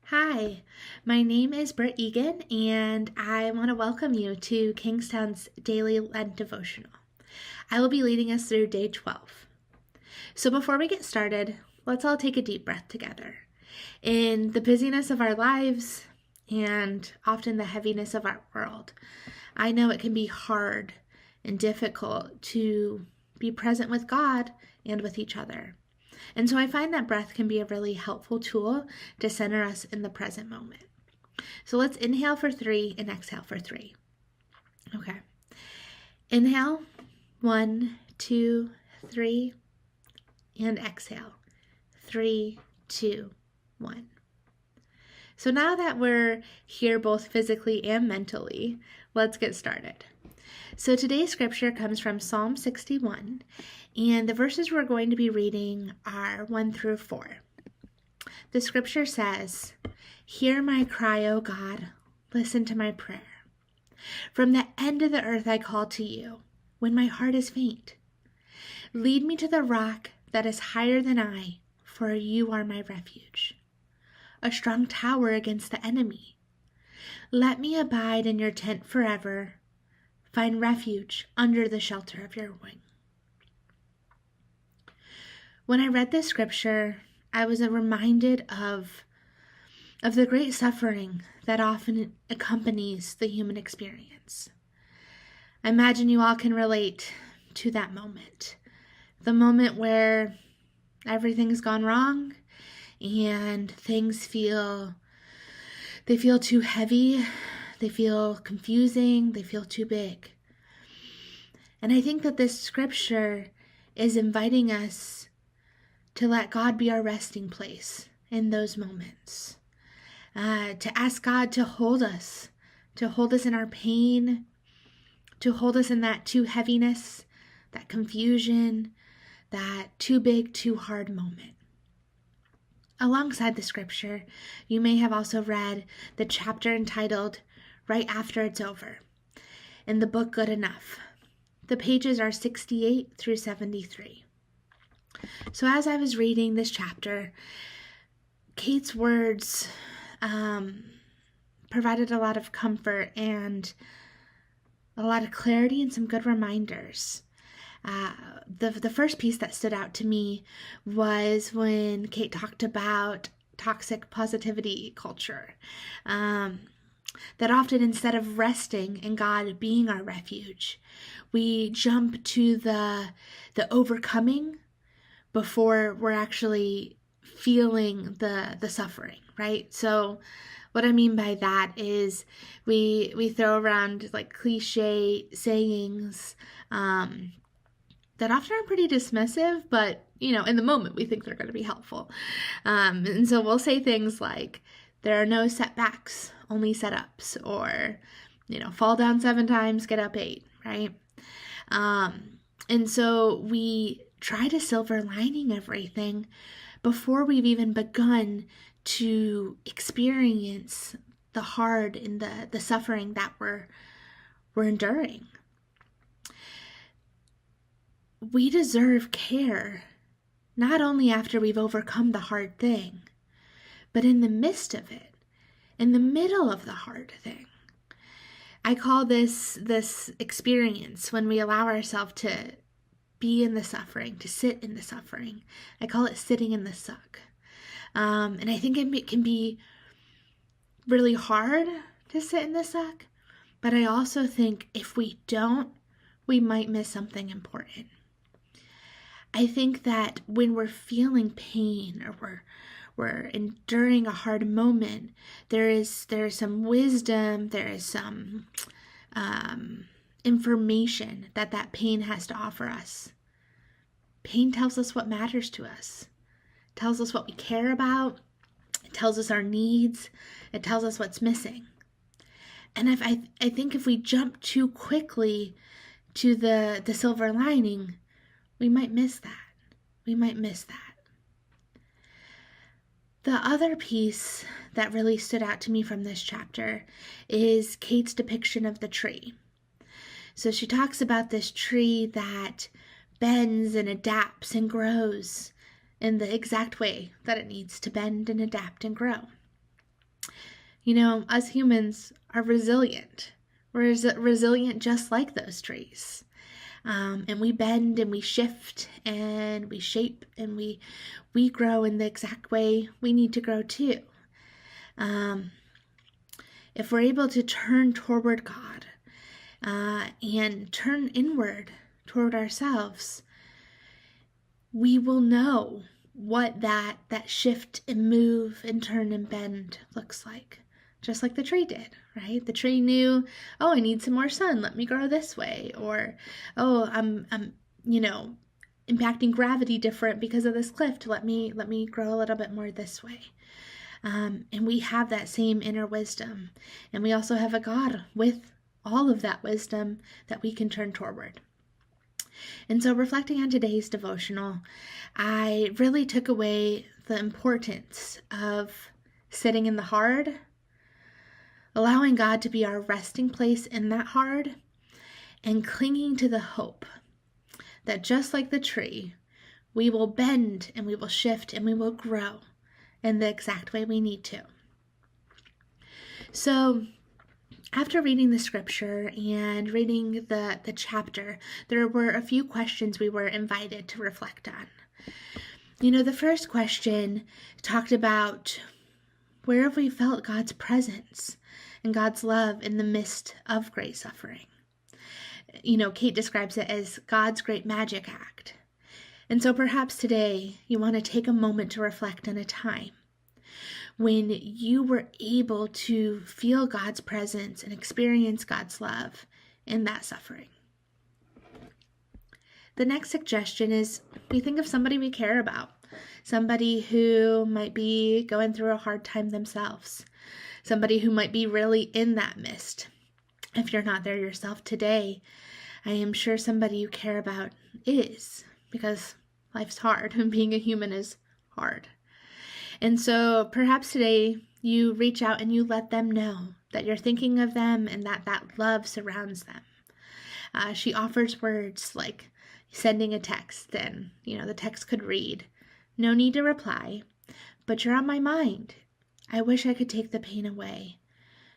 Hi, my name is Brit Egan, and I want to welcome you to Kingstowne's daily Lent devotional. I will be leading us through day 12. So before we get started, let's all take a deep breath together. In the busyness of our lives and often the heaviness of our world, I know it can be hard and difficult to be present with God and with each other. And so I find that breath can be a really helpful tool to center us in the present moment. So let's inhale for 3 and exhale for 3. Okay. Inhale, 1, 2, 3, and exhale, 3, 2, 1. So now that we're here both physically and mentally, let's get started. So today's scripture comes from Psalm 61, and the verses we're going to be reading are 1 through 4. The scripture says, "Hear my cry, O God, listen to my prayer. From the end of the earth I call to you, when my heart is faint. Lead me to the rock that is higher than I, for you are my refuge, a strong tower against the enemy. Let me abide in your tent forever, find refuge under the shelter of your wing." When I read this scripture, I was reminded of the great suffering that often accompanies the human experience. I imagine you all can relate to that moment. The moment where everything's gone wrong and things feel too heavy, they feel confusing, they feel too big. And I think that this scripture is inviting us to let God be our resting place in those moments. To ask God to hold us in our pain, to hold us in that too heaviness, that confusion, that too big, too hard moment. Alongside the scripture, you may have also read the chapter entitled "Right After It's Over" in the book Good Enough. The pages are 68 through 73. So as I was reading this chapter, Kate's words provided a lot of comfort and a lot of clarity and some good reminders. The first piece that stood out to me was when Kate talked about toxic positivity culture. That often, instead of resting in God being our refuge, we jump to the overcoming before we're actually feeling the suffering, right? So what I mean by that is we throw around like cliche sayings that often are pretty dismissive, but in the moment we think they're going to be helpful. And so we'll say things like, "There are no setbacks, only setups," or fall down 7 times, get up 8, right? And so we try to silver lining everything before we've even begun to experience the hard and the suffering that we're enduring. We deserve care, not only after we've overcome the hard thing, but in the midst of it, in the middle of the hard thing. I call this experience when we allow ourselves to be in the suffering, to sit in the suffering. I call it sitting in the suck. And I think it can be really hard to sit in the suck, but I also think if we don't, we might miss something important. I think that when we're feeling pain or we're enduring a hard moment, there is some wisdom, there is some information that pain has to offer us. Pain tells us what matters to us. It tells us what we care about. It tells us our needs. It tells us what's missing. And I think if we jump too quickly to the silver lining, we might miss that. We might miss that. The other piece that really stood out to me from this chapter is Kate's depiction of the tree. So she talks about this tree that bends and adapts and grows in the exact way that it needs to bend and adapt and grow. Us humans are resilient. We're resilient just like those trees. And we bend and we shift and we shape and we grow in the exact way we need to grow too. If we're able to turn toward God and turn inward toward ourselves, we will know what that shift and move and turn and bend looks like. Just like the tree did, right? The tree knew, oh, I need some more sun. Let me grow this way. Or, oh, I'm impacting gravity different because of this cliff. Let me grow a little bit more this way. And we have that same inner wisdom. And we also have a God with all of that wisdom that we can turn toward. And so reflecting on today's devotional, I really took away the importance of sitting in the hard, allowing God to be our resting place in that hard, and clinging to the hope that just like the tree, we will bend and we will shift and we will grow in the exact way we need to. So after reading the scripture and reading the chapter, there were a few questions we were invited to reflect on. The first question talked about where have we felt God's presence and God's love in the midst of great suffering. Kate describes it as God's great magic act. And so perhaps today you want to take a moment to reflect on a time when you were able to feel God's presence and experience God's love in that suffering. The next suggestion is we think of somebody we care about, somebody who might be going through a hard time themselves, somebody who might be really in that midst. If you're not there yourself today, I am sure somebody you care about is, because life's hard and being a human is hard. And so perhaps today you reach out and you let them know that you're thinking of them and that love surrounds them. She offers words like sending a text, and the text could read, "No need to reply, but you're on my mind. I wish I could take the pain away.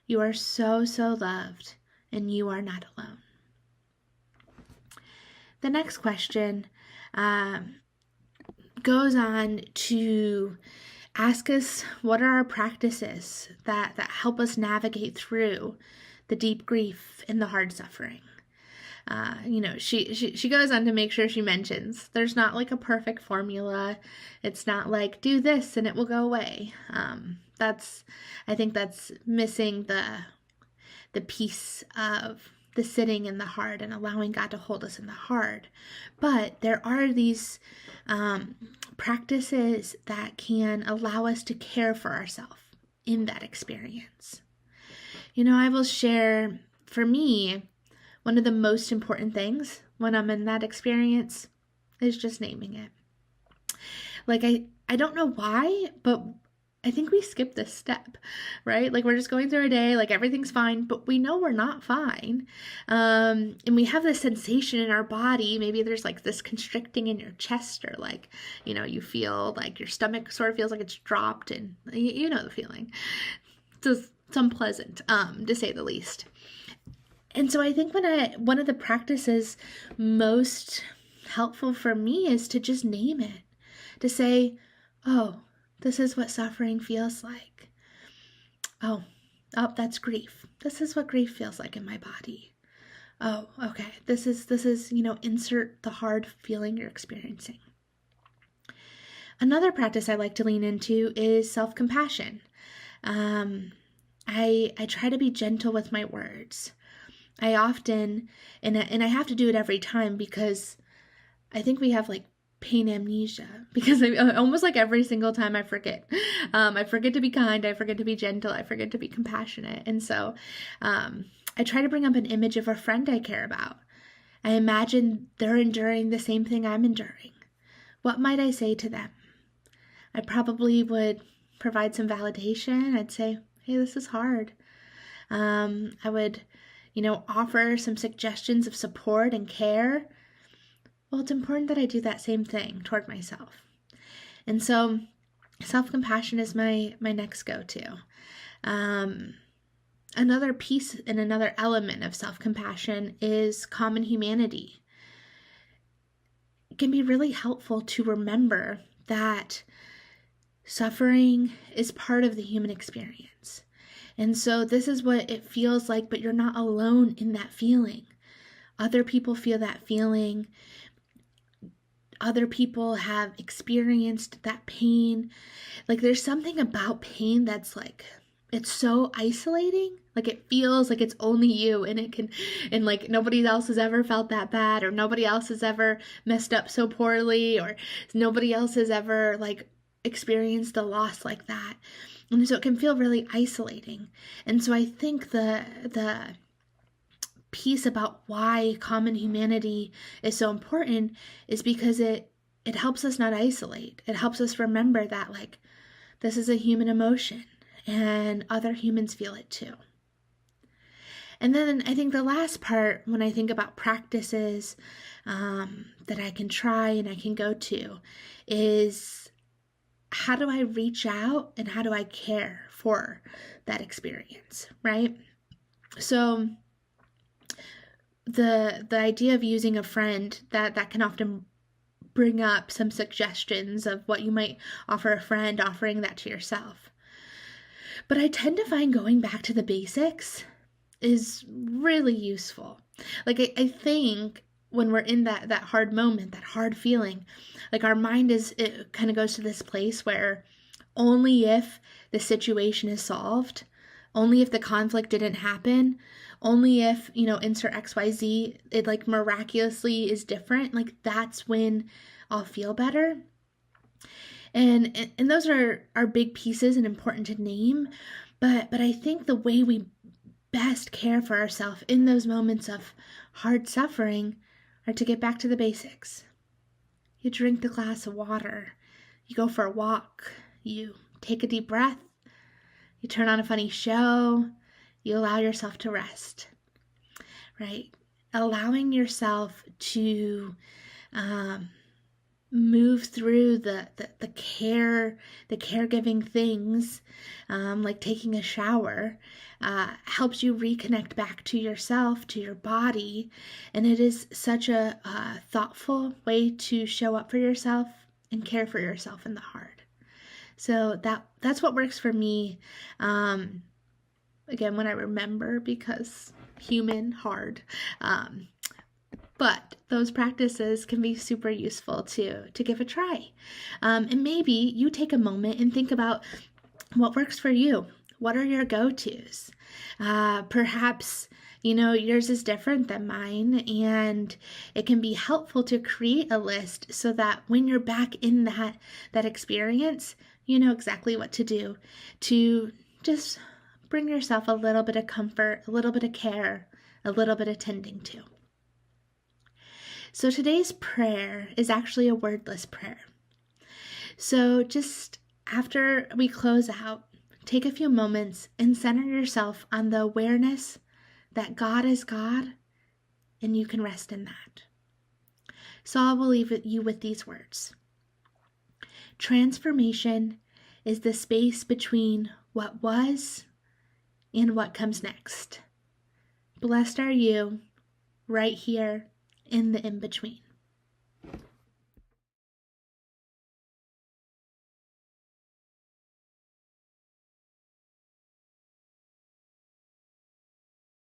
You are so, so loved, and you are not alone." The next question goes on to ask us what are our practices that help us navigate through the deep grief and the hard suffering. She goes on to make sure she mentions there's not like a perfect formula. It's not like do this and it will go away. I think that's missing the piece of the sitting in the hard and allowing God to hold us in the hard. But there are these practices that can allow us to care for ourselves in that experience. I will share, for me, one of the most important things when I'm in that experience is just naming it. Like, I don't know why, but I think we skip this step, right? Like, we're just going through a day, like everything's fine, but we know we're not fine. And we have this sensation in our body. Maybe there's like this constricting in your chest, or like, you feel like your stomach sort of feels like it's dropped, and you know the feeling. It's unpleasant, to say the least. And so I think one of the practices most helpful for me is to just name it, to say, oh, this is what suffering feels like. Oh, that's grief. This is what grief feels like in my body. Oh, okay. This is, insert the hard feeling you're experiencing. Another practice I like to lean into is self-compassion. I try to be gentle with my words. I often, and I have to do it every time because I think we have like pain amnesia, because almost like every single time I forget. I forget to be kind, I forget to be gentle, I forget to be compassionate. And so I try to bring up an image of a friend I care about. I imagine they're enduring the same thing I'm enduring. What might I say to them? I probably would provide some validation. I'd say, hey, this is hard. I would offer some suggestions of support and care. Well, it's important that I do that same thing toward myself. And so self-compassion is my next go-to. Another piece and another element of self-compassion is common humanity. It can be really helpful to remember that suffering is part of the human experience. And so this is what it feels like, but you're not alone in that feeling. Other people feel that feeling. Other people have experienced that pain. Like there's something about pain that's like, it's so isolating. Like it feels like it's only you, and like nobody else has ever felt that bad, or nobody else has ever messed up so poorly, or nobody else has ever like experienced a loss like that. And so it can feel really isolating. And so I think the piece about why common humanity is so important is because it helps us not isolate. It helps us remember that like this is a human emotion and other humans feel it too. And then I think the last part, when I think about practices that I can try and I can go to, is how do I reach out and how do I care for that experience, right? So the idea of using a friend, that can often bring up some suggestions of what you might offer a friend, offering that to yourself. But I tend to find going back to the basics is really useful. Like I think when we're in that hard moment, that hard feeling, like our mind it kind of goes to this place where only if the situation is solved, only if the conflict didn't happen, only if, insert XYZ, it like miraculously is different, like that's when I'll feel better. And those are big pieces and important to name, but I think the way we best care for ourselves in those moments of hard suffering are to get back to the basics. You drink the glass of water, you go for a walk, you take a deep breath, you turn on a funny show, you allow yourself to rest, right? Allowing yourself to move through the caregiving things, like taking a shower, helps you reconnect back to yourself, to your body, and it is such a thoughtful way to show up for yourself and care for yourself in the hard. So that's what works for me. Again, when I remember, because human, hard. But those practices can be super useful to give a try. And maybe you take a moment and think about what works for you. What are your go-tos? Perhaps, yours is different than mine, and it can be helpful to create a list so that when you're back in that experience, you know exactly what to do to just bring yourself a little bit of comfort, a little bit of care, a little bit of tending to. So today's prayer is actually a wordless prayer. So just after we close out, take a few moments and center yourself on the awareness that God is God, and you can rest in that. So I will leave you with these words. Transformation is the space between what was and what comes next. Blessed are you right here in the in-between.